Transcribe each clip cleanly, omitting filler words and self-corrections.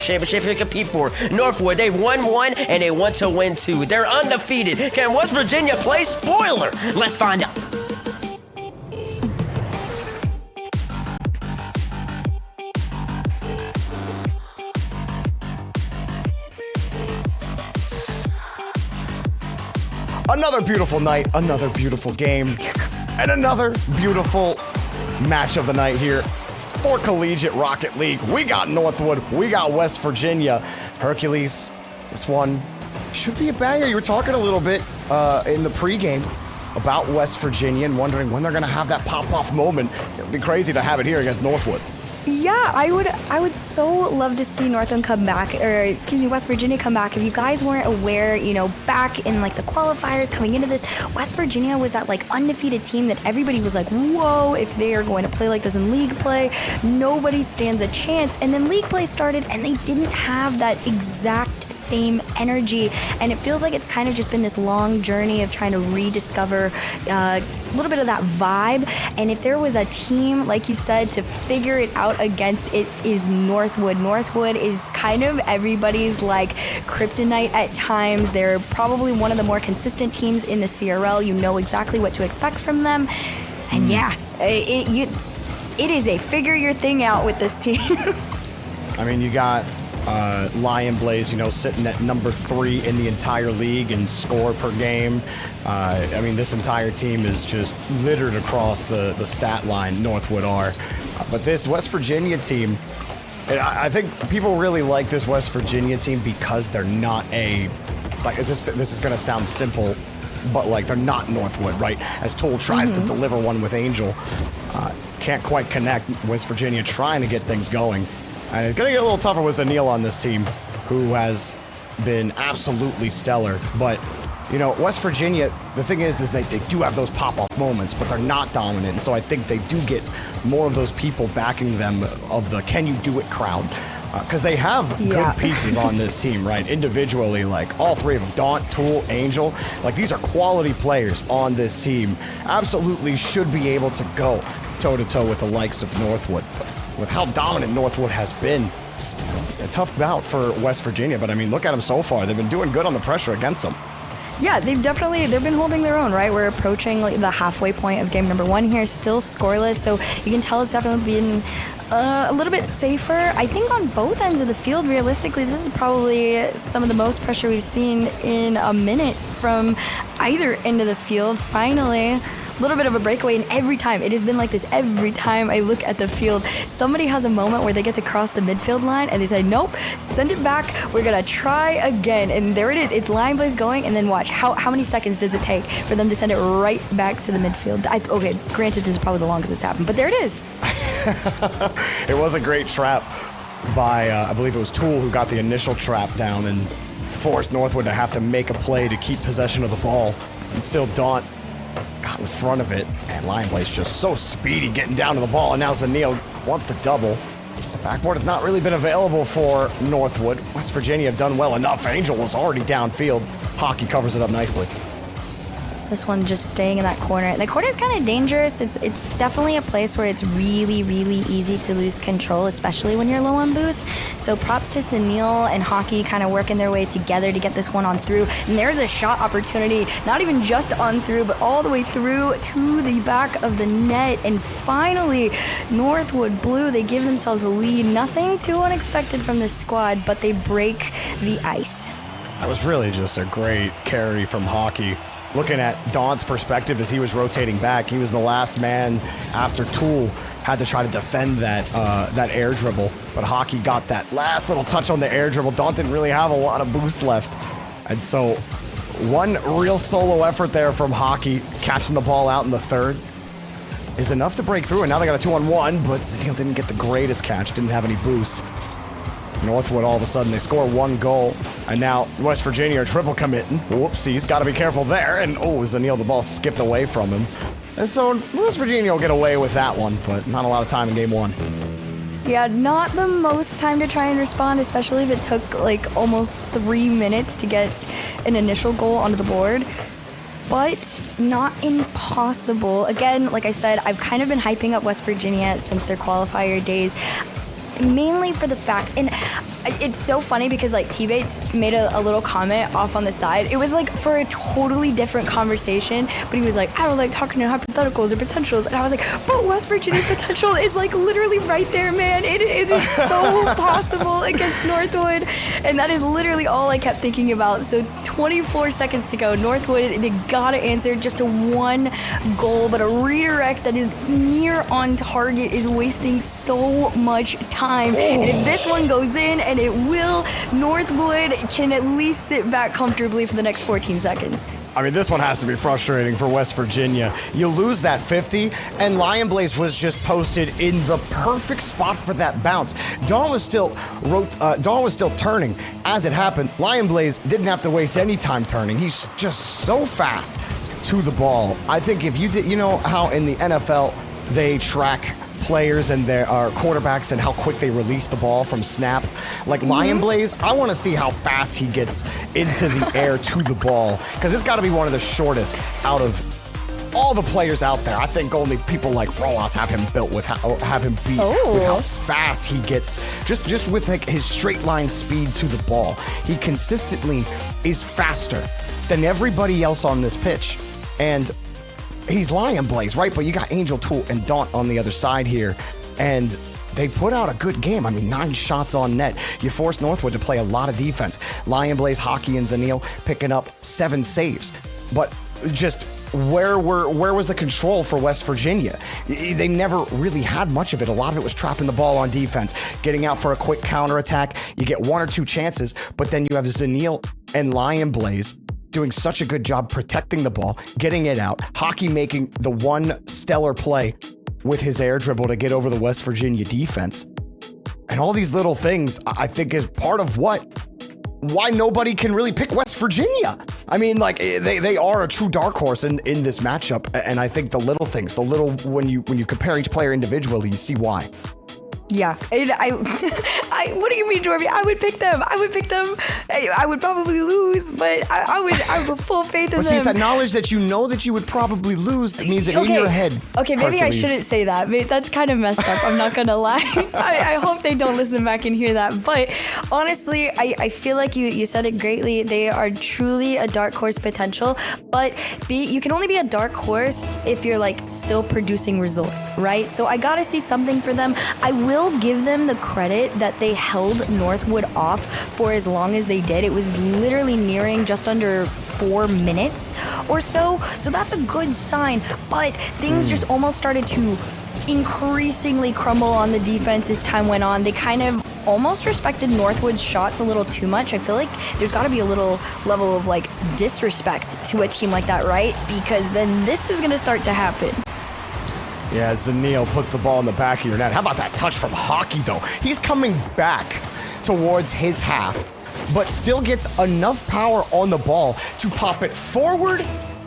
championship to compete for. Northwood, they've won one and they want to win two. They're undefeated. Can West Virginia play spoiler? Let's find out. Another beautiful night, another beautiful game, and another beautiful match of the night here for Collegiate Rocket League. We got Northwood, we got West Virginia. Hercules, this one should be a banger. You were talking a little bit in the pregame about West Virginia and wondering when they're going to have that pop-off moment. It would be crazy to have it here against Northwood. Yeah, I would so love to see Northwood come back, or excuse me, West Virginia come back. If you guys weren't aware, back in like the qualifiers coming into this, West Virginia was that like undefeated team that everybody was like, whoa, if they are going to play like this in league play, nobody stands a chance. And then league play started and they didn't have that exact same energy. And it feels like it's kind of just been this long journey of trying to rediscover a little bit of that vibe. And if there was a team, like you said, to figure it out against, it is Northwood. Northwood is kind of everybody's like kryptonite at times. They're probably one of the more consistent teams in the CRL. You know exactly what to expect from them. And yeah, it is a figure your thing out with this team. I mean, you got Lion Blaze, sitting at number 3 in the entire league in score per game. This entire team is just littered across the stat line, Northwood are. But this West Virginia team, I think people really like this West Virginia team because they're not this is going to sound simple, but like they're not Northwood, right? As Toll tries to deliver one with Angel, can't quite connect. West Virginia trying to get things going. And it's going to get a little tougher with Zanil on this team, who has been absolutely stellar. But, West Virginia, the thing is they do have those pop-off moments, but they're not dominant. And so I think they do get more of those people backing them of the can you do it crowd. Because they have good pieces on this team, right? Individually, like all three of them, Daunt, Tool, Angel, like these are quality players on this team. Absolutely should be able to go toe-to-toe with the likes of Northwood. With how dominant Northwood has been, a tough bout for West Virginia, but look at them so far. They've been doing good on the pressure against them. Yeah, they've been holding their own, right? We're approaching like the halfway point of game number 1 here, still scoreless, so you can tell it's definitely been a little bit safer. I think on both ends of the field, realistically, this is probably some of the most pressure we've seen in a minute from either end of the field. Finally, a little bit of a breakaway, and every time, it has been like this every time I look at the field, somebody has a moment where they get to cross the midfield line and they say, nope, send it back, we're gonna try again. And there it is, it's line plays going, and then watch, how many seconds does it take for them to send it right back to the midfield? Okay, granted, this is probably the longest it's happened, but there it is. It was a great trap by, I believe it was Tool who got the initial trap down and forced Northwood to have to make a play to keep possession of the ball. And still Daunt got in front of it, and Lion Blaze just so speedy getting down to the ball, and now Zanil wants to double. The backboard has not really been available for Northwood. West Virginia have done well enough. Angel was already downfield. Hockey covers it up nicely. This one just staying in that corner. The corner is kind of dangerous. It's definitely a place where it's really, really easy to lose control, especially when you're low on boost. So props to Sunil and Hockey kind of working their way together to get this one on through. And there's a shot opportunity, not even just on through, but all the way through to the back of the net. And finally, Northwood Blue, they give themselves a lead. Nothing too unexpected from this squad, but they break the ice. That was really just a great carry from Hockey. Looking at Daunt's perspective as he was rotating back, he was the last man after Tool had to try to defend that air dribble. But Hockey got that last little touch on the air dribble. Daunt didn't really have a lot of boost left. And so one real solo effort there from Hockey, catching the ball out in the third, is enough to break through. And now they got a 2-on-1, but Zanil didn't get the greatest catch, didn't have any boost. Northwood, all of a sudden, they score 1 goal, and now West Virginia are triple committing. Whoopsies, got to be careful there, and Zanil, the ball skipped away from him. And so West Virginia will get away with that one, but not a lot of time in game 1. Yeah, not the most time to try and respond, especially if it took like almost 3 minutes to get an initial goal onto the board. But not impossible. Again, like I said, I've kind of been hyping up West Virginia since their qualifier days. mainly for the fact, and it's so funny because like T-Bates made a little comment off on the side. It was like for a totally different conversation, but he was like, I don't like talking in hypotheticals or potentials, and I was like, but West Virginia's potential is like literally right there, man. It is so possible against Northwood, and that is literally all I kept thinking about. So 24 seconds to go. Northwood, they gotta answer just a one goal, but a redirect that is near on target is wasting so much time. And if this one goes in, and it will, Northwood can at least sit back comfortably for the next 14 seconds. I mean, this one has to be frustrating for West Virginia. You lose that 50, and Lion Blaze was just posted in the perfect spot for that bounce. Dawn was still turning as it happened. Lion Blaze didn't have to waste any time turning. He's just so fast to the ball. I think if you did, you know how in the NFL they track players and their quarterbacks and how quick they release the ball from snap. Like Lion Blaze, I want to see how fast he gets into the air to the ball, because it's got to be one of the shortest out of all the players out there. I think only people like Rojas have him built with have him beat with how fast he gets, just with like his straight line speed to the ball. He consistently is faster than everybody else on this pitch, and he's Lion Blaze, right? But you got Angel, Tool, and Daunt on the other side here, and they put out a good game. I mean, 9 shots on net. You forced Northwood to play a lot of defense. Lion Blaze, Hockey, and Zanil picking up 7 saves. But just where was the control for West Virginia? They never really had much of it. A lot of it was trapping the ball on defense, getting out for a quick counterattack. You get 1 or 2 chances, but then you have Zanil and Lion Blaze doing such a good job protecting the ball, getting it out. Hockey making the one stellar play with his air dribble to get over the West Virginia defense. And all these little things, I think, is part of why nobody can really pick West Virginia. I mean, like, they are a true dark horse in this matchup. And I think the little things, when you compare each player individually, you see why. Yeah, what do you mean, Jorby? I would pick them. I would probably lose, but I have full faith in them. But see, it's that knowledge that you know that you would probably lose that means that in your head. Okay, maybe I shouldn't say that. That's kind of messed up. I'm not gonna lie. I hope they don't listen back and hear that. But honestly, I feel like you said it greatly. They are truly a dark horse potential, but you can only be a dark horse if you're like still producing results, right? So I gotta see something for them. I will give them the credit that they held Northwood off for as long as they did. It was literally nearing just under 4 minutes or so. So that's a good sign. But things just almost started to increasingly crumble on the defense as time went on. They kind of almost respected Northwood's shots a little too much. I feel like there's got to be a little level of like disrespect to a team like that, right? Because then this is going to start to happen. Yeah, Zanil puts the ball in the back of your net. How about that touch from Hockey, though? He's coming back towards his half, but still gets enough power on the ball to pop it forward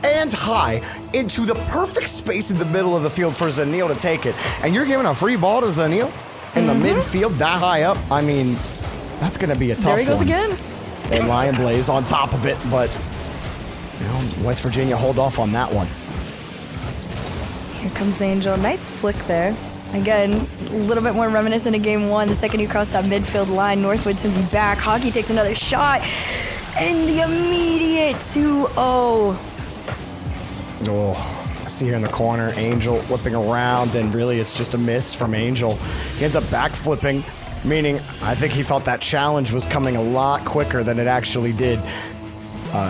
and high into the perfect space in the middle of the field for Zanil to take it. And you're giving a free ball to Zanil in the midfield that high up? I mean, that's going to be a tough one. There he goes again. And Lion Blaze on top of it, but West Virginia hold off on that one. Here comes Angel. Nice flick there. Again, a little bit more reminiscent of game 1. The second he crossed that midfield line, Northwood sends him back. Hockey takes another shot. And the immediate 2-0. I see here in the corner, Angel whipping around, and really it's just a miss from Angel. He ends up backflipping, meaning I think he thought that challenge was coming a lot quicker than it actually did.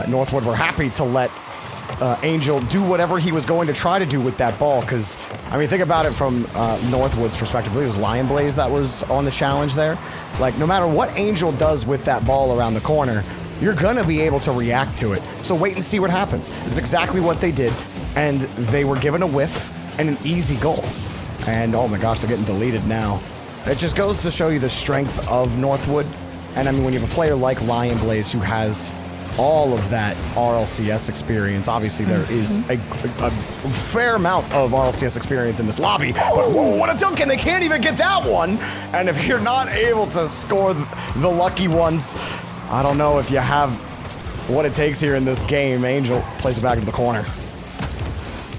Northwood were happy to let Angel do whatever he was going to try to do with that ball, because, I mean, think about it from Northwood's perspective. I believe it was Lion Blaze that was on the challenge there. Like, no matter what Angel does with that ball around the corner, you're going to be able to react to it. So wait and see what happens. It's exactly what they did, and they were given a whiff and an easy goal. And, oh my gosh, they're getting deleted now. It just goes to show you the strength of Northwood. And, I mean, when you have a player like Lion Blaze who has all of that RLCS experience. Obviously, there is a fair amount of RLCS experience in this lobby, but whoa, what a dunk, and they can't even get that one. And if you're not able to score the lucky ones, I don't know if you have what it takes here in this game. Angel plays it back into the corner.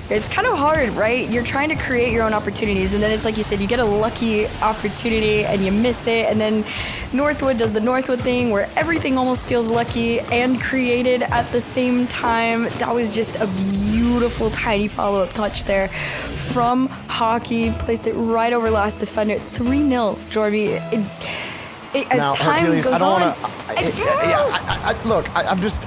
It's kind of hard, right? You're trying to create your own opportunities, and then it's like you said, you get a lucky opportunity and you miss it, and then Northwood does the Northwood thing where everything almost feels lucky and created at the same time. That was just a beautiful, tiny follow-up touch there from Hockey. Placed it right over last defender. 3-0, Jorby. As now, time Hercules, goes I don't on, want to. Look, I'm just.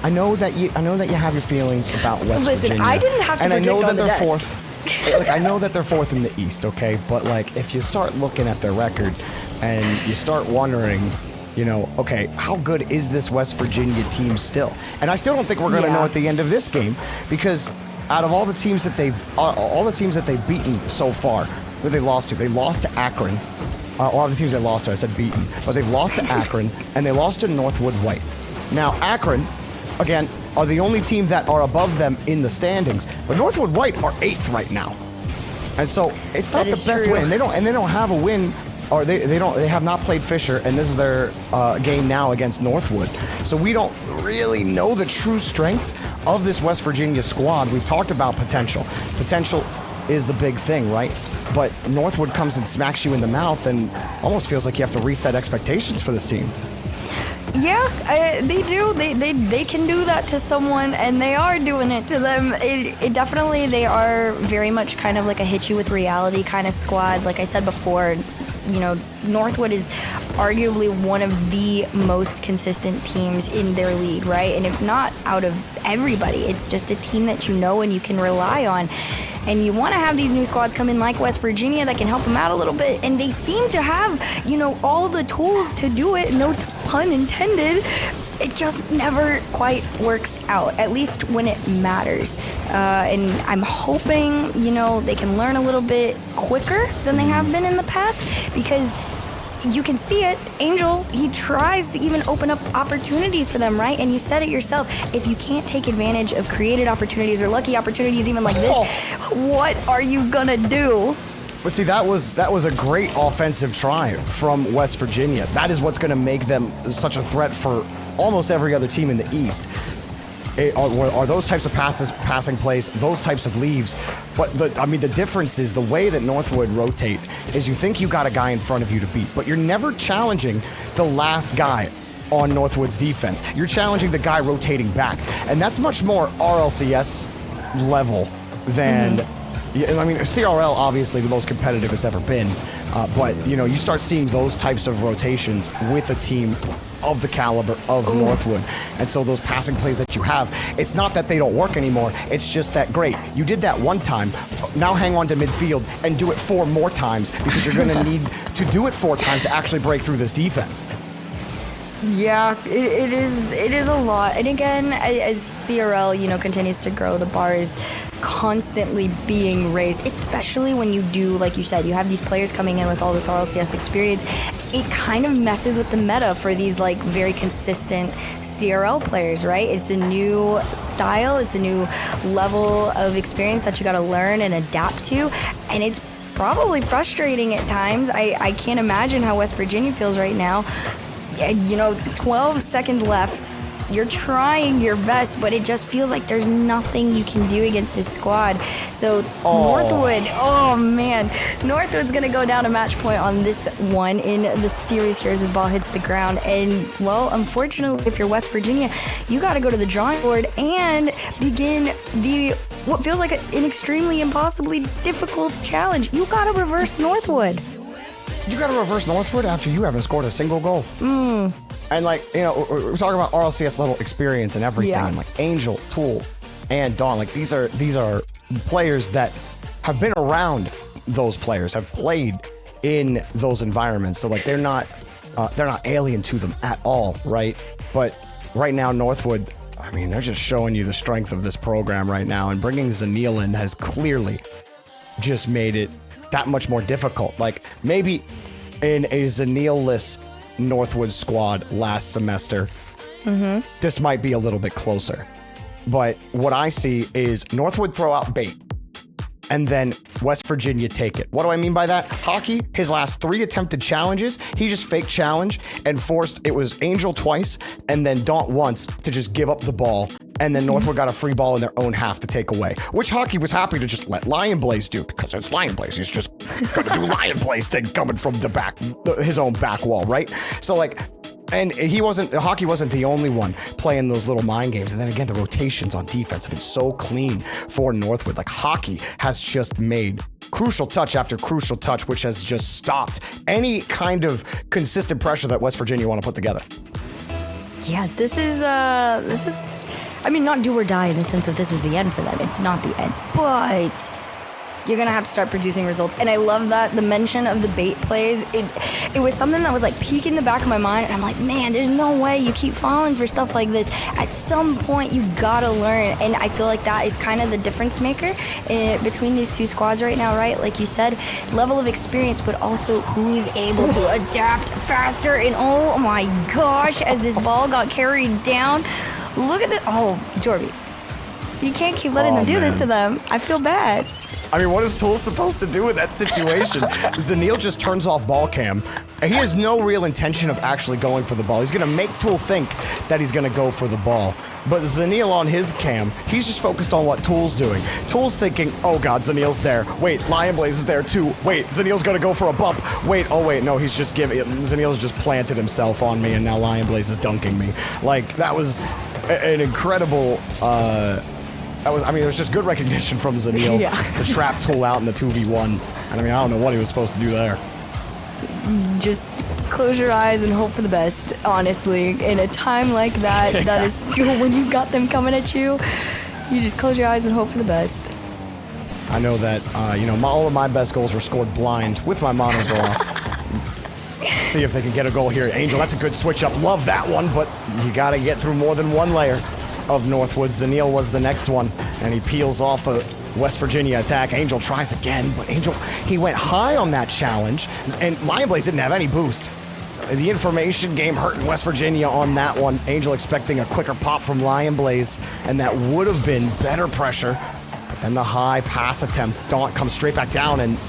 I know that you have your feelings about West Virginia. Listen, I didn't have to and predict I know on that the they're desk. fourth. Like, I know that they're fourth in the East, okay? But like, if you start looking at their record, and you start wondering, okay, how good is this West Virginia team still? And I still don't think we're going to know at the end of this game, because out of all the teams that they've beaten so far, who they lost to? They lost to Akron. All the teams they lost to, I said beaten, but they've lost to Akron and they lost to Northwood White. Now Akron, again, are the only team that are above them in the standings, but Northwood White are 8th right now, and so it's not the best win. They don't have a win, or they have not played Fisher, and this is their game now against Northwood. So we don't really know the true strength of this West Virginia squad. We've talked about potential. Potential is the big thing, right? But Northwood comes and smacks you in the mouth and almost feels like you have to reset expectations for this team. Yeah, they do. They can do that to someone, and they are doing it to them. It definitely, they are very much kind of like a hit you with reality kind of squad. Like I said before, Northwood is arguably one of the most consistent teams in their league, right? And if not out of everybody, it's just a team that you know and you can rely on. And you want to have these new squads come in like West Virginia that can help them out a little bit. And they seem to have, all the tools to do it. No pun intended. It just never quite works out, at least when it matters. And I'm hoping, they can learn a little bit quicker than they have been in the past, because you can see it. Angel, he tries to even open up opportunities for them, right? And you said it yourself. If you can't take advantage of created opportunities or lucky opportunities even like this, what are you gonna do? But see, that was a great offensive try from West Virginia. That is what's going to make them such a threat for almost every other team in the East. Are those types of passing plays, those types of leaves. But the difference is the way that Northwood rotate is you think you got a guy in front of you to beat, but you're never challenging the last guy on Northwood's defense. You're challenging the guy rotating back. And that's much more RLCS level than... CRL, obviously, the most competitive it's ever been. But, you start seeing those types of rotations with a team of the caliber of Northwood. And so those passing plays that you have, it's not that they don't work anymore. It's just that, great, you did that one time. Now hang on to midfield and do it 4 more times, because you're going to need to do it 4 times to actually break through this defense. Yeah, it is a lot. And again, as CRL, continues to grow, the bar is constantly being raised, especially when you do, like you said, you have these players coming in with all this RLCS experience. It kind of messes with the meta for these very consistent CRL players, right? It's a new style, it's a new level of experience that you got to learn and adapt to, and it's probably frustrating at times. I can't imagine how West Virginia feels right now. 12 seconds left. You're trying your best, but it just feels like there's nothing you can do against this squad. So Northwood, Northwood's going to go down a match point on this one in the series here as his ball hits the ground. And, well, unfortunately, if you're West Virginia, you got to go to the drawing board and begin what feels like an extremely impossibly difficult challenge. You got to reverse Northwood. You got to reverse Northwood after you haven't scored a single goal. And we're talking about RLCS level experience and everything. Yeah. And Angel, Tool, and Dawn, these are players that have been around those players, have played in those environments. So they're not alien to them at all, right? But right now, Northwood, they're just showing you the strength of this program right now, and bringing Zanil in has clearly just made it that much more difficult. Maybe in a Zanil-less Northwood squad last semester, this might be a little bit closer. But what I see is Northwood throw out bait. and then West Virginia take it. What do I mean by that? Hockey, his last 3 attempted challenges, he just faked challenge and forced, it was Angel twice and then Daunt once to just give up the ball. And then Northwood got a free ball in their own half to take away, which Hockey was happy to just let Lion Blaze do because it's Lion Blaze. He's just going to do Lion Blaze thing coming from the back, his own back wall, right? So like, and Hockey wasn't the only one playing those little mind games. And then again, the rotations on defense have been so clean for Northwood. Like Hockey has just made crucial touch after crucial touch, which has just stopped any kind of consistent pressure that West Virginia want to put together. Yeah, this is, I mean, not do or die in the sense of this is the end for them. It's not the end, but you're going to have to start producing results. And I love that the mention of the bait plays, it was something that was like peeking in the back of my mind. And I'm like, man, there's no way you keep falling for stuff like this. At some point, you got to learn. And I feel like that is kind of the difference maker between these two squads right now, right? Like you said, level of experience, but also who's able to adapt faster. And oh my gosh, as this ball got carried down, look at this. Oh, Jorby, you can't keep letting them do this to them. I feel bad. I mean, what is Tool supposed to do in that situation? Zanil just turns off ball cam, and he has no real intention of actually going for the ball. He's going to make Tool think that he's going to go for the ball. But Zanil on his cam, he's just focused on what Tool's doing. Tool's thinking, oh God, Zanil's there. Wait, Lion Blaze is there too. Wait, Zanil's going to go for a bump. Wait, oh wait, no, he's just Zanil's just planted himself on me, and now Lion Blaze is dunking me. Like, that was an incredible... it was just good recognition from Zanil to trap Tool out in the 2v1. And I mean, I don't know what he was supposed to do there. Just close your eyes and hope for the best, honestly. In a time like that, that is when you've got them coming at you, you just close your eyes and hope for the best. I know that, all of my best goals were scored blind with my monitor off. See if they can get a goal here. Angel, that's a good switch up. Love that one, but you got to get through more than one layer of Northwood. Zanil was the next one, and he peels off a West Virginia attack. Angel tries again, but Angel, he went high on that challenge, and Lion Blaze didn't have any boost. The information game hurting West Virginia on that one. Angel expecting a quicker pop from Lion Blaze, and that would have been better pressure. But then the high pass attempt, Daunt comes straight back down, and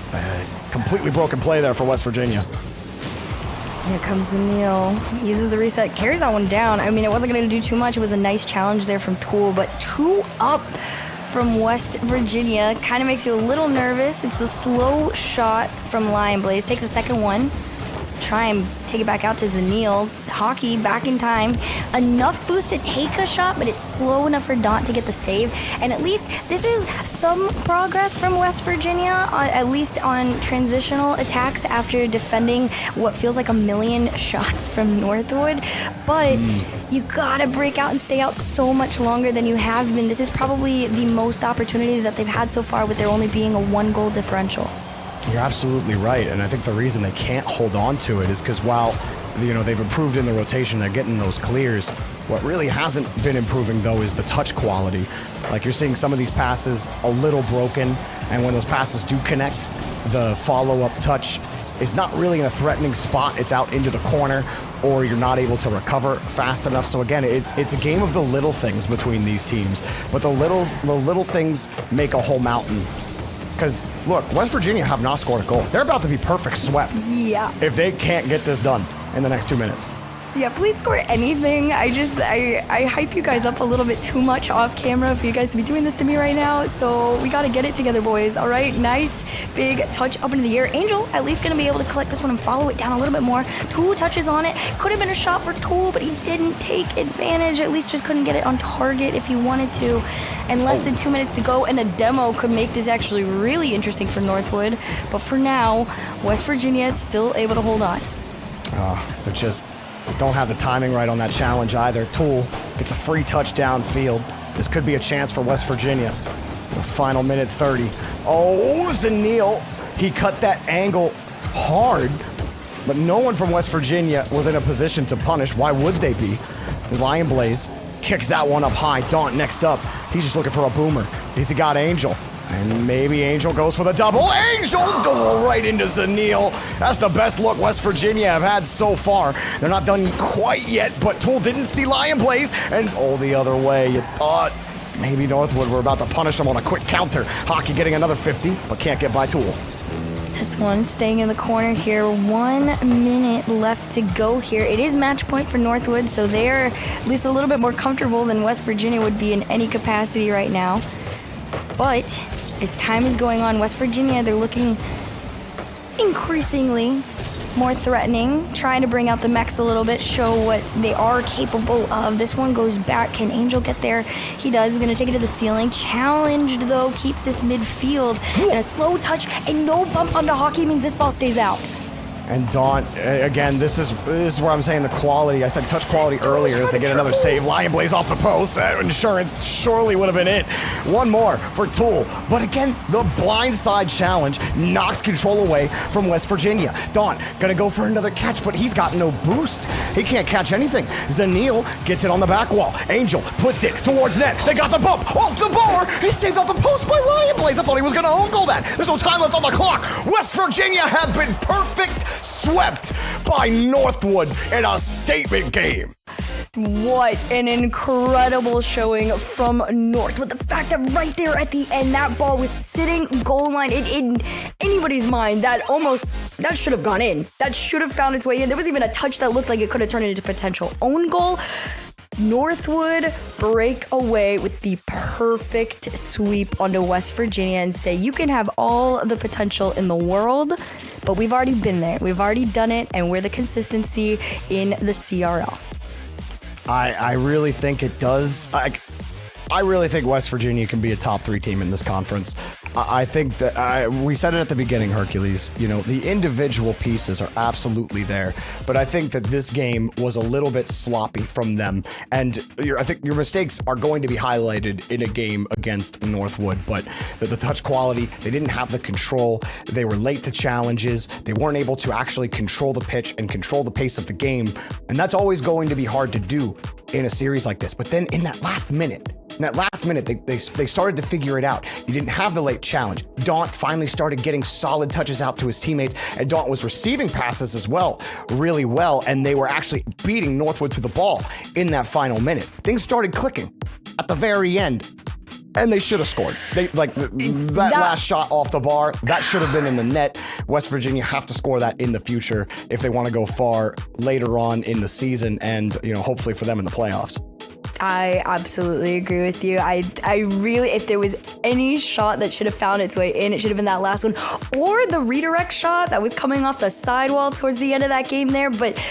completely broken play there for West Virginia. Here comes Zanil, uses the reset, carries that one down. I mean, it wasn't going to do too much. It was a nice challenge there from Tool, but 2 up from West Virginia kind of makes you a little nervous. It's a slow shot from Lion Blaze. Takes a second one. Try and take it back out to Zanil. Hockey back in time. Enough boost to take a shot, but it's slow enough for Daunt to get the save. And at least this is some progress from West Virginia, at least on transitional attacks after defending what feels like a million shots from Northwood. But you gotta break out and stay out so much longer than you have been. This is probably the most opportunity that they've had so far, with there only being a 1-goal differential. You're absolutely right, and I think the reason they can't hold on to it is because while they've improved in the rotation, they're getting those clears. What really hasn't been improving though is the touch quality. Like, you're seeing some of these passes a little broken, and when those passes do connect, the follow-up touch is not really in a threatening spot. It's out into the corner, or you're not able to recover fast enough. So again, it's a game of the little things between these teams, but the little things make a whole mountain. Because, look, West Virginia have not scored a goal. They're about to be perfect swept. Yeah. If they can't get this done in the next 2 minutes. Yeah, please score anything. I hype you guys up a little bit too much off camera for you guys to be doing this to me right now. So we got to get it together, boys. All right, nice big touch up into the air. Angel at least going to be able to collect this one and follow it down a little bit more. 2 touches on it. Could have been a shot for Tool, but he didn't take advantage. At least just couldn't get it on target if he wanted to. And less than 2 minutes to go, and a demo could make this actually really interesting for Northwood. But for now, West Virginia is still able to hold on. They just don't have the timing right on that challenge either. Tool gets a free touch downfield. This could be a chance for West Virginia. The final minute 30. Oh, Zanil, he cut that angle hard, but no one from West Virginia was in a position to punish. Why would they be? Lion Blaze kicks that one up high. Daunt next up. He's just looking for a boomer. He's got Angel. And maybe Angel goes for the double. Angel right into Zanil. That's the best look West Virginia have had so far. They're not done quite yet, but Tool didn't see Lion Blaze. And the other way. You thought Maybe Northwood were about to punish them on a quick counter. Hockey getting another 50, but can't get by Tool. This one staying in the corner here. 1 minute left to go here. It is match point for Northwood, so they're at least a little bit more comfortable than West Virginia would be in any capacity right now. But as time is going on, West Virginia, they're looking increasingly more threatening, trying to bring out the mechs a little bit, show what they are capable of. This one goes back. Can Angel get there? He does. He's going to take it to the ceiling. Challenged, though, keeps this midfield. And a slow touch and no bump onto Hockey means this ball stays out. And Daunt, again, this is where I'm saying the quality. I said touch quality earlier as they get another save. Lion Blaze off the post. That insurance surely would have been it. One more for Tool. But again, the blindside challenge knocks control away from West Virginia. Daunt gonna go for another catch, but he's got no boost. He can't catch anything. Zanil gets it on the back wall. Angel puts it towards net. They got the bump off the bar. He saves off the post by Lion Blaze. I thought he was gonna own goal that. There's no time left on the clock. West Virginia had been perfect. Swept by Northwood in a statement game. What an incredible showing from Northwood. The fact that right there at the end, that ball was sitting goal line. In anybody's mind, that should have gone in. That should have found its way in. There was even a touch that looked like it could have turned into potential own goal. Northwood break away with the perfect sweep onto West Virginia and say, you can have all the potential in the world, but we've already been there. We've already done it, and we're the consistency in the CRL. I really think it does. I really think West Virginia can be a top 3 team in this conference. I think that we said it at the beginning, Hercules. You know, the individual pieces are absolutely there, but I think that this game was a little bit sloppy from them. And I think your mistakes are going to be highlighted in a game against Northwood. But the touch quality, they didn't have the control. They were late to challenges. They weren't able to actually control the pitch and control the pace of the game. And that's always going to be hard to do in a series like this. But then in that last minute, they started to figure it out. You didn't have the late challenge. Daunt finally started getting solid touches out to his teammates, and Daunt was receiving passes as well, really well, and they were actually beating Northwood to the ball in that final minute. Things started clicking at the very end, and they should have scored. That last shot off the bar, that should have been in the net. West Virginia have to score that in the future if they want to go far later on in the season, and hopefully for them in the playoffs. I absolutely agree with you. I really, if there was any shot that should have found its way in, it should have been that last one, or the redirect shot that was coming off the sidewall towards the end of that game there. But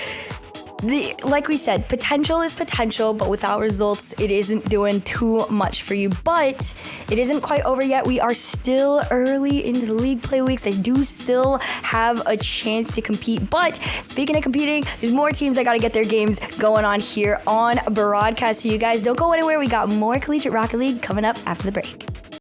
like we said, potential is potential, but without results, it isn't doing too much for you. But it isn't quite over yet. We are still early into the league play weeks. They do still have a chance to compete. But speaking of competing, there's more teams that got to get their games going on here on broadcast. So you guys don't go anywhere. We got more Collegiate Rocket League coming up after the break.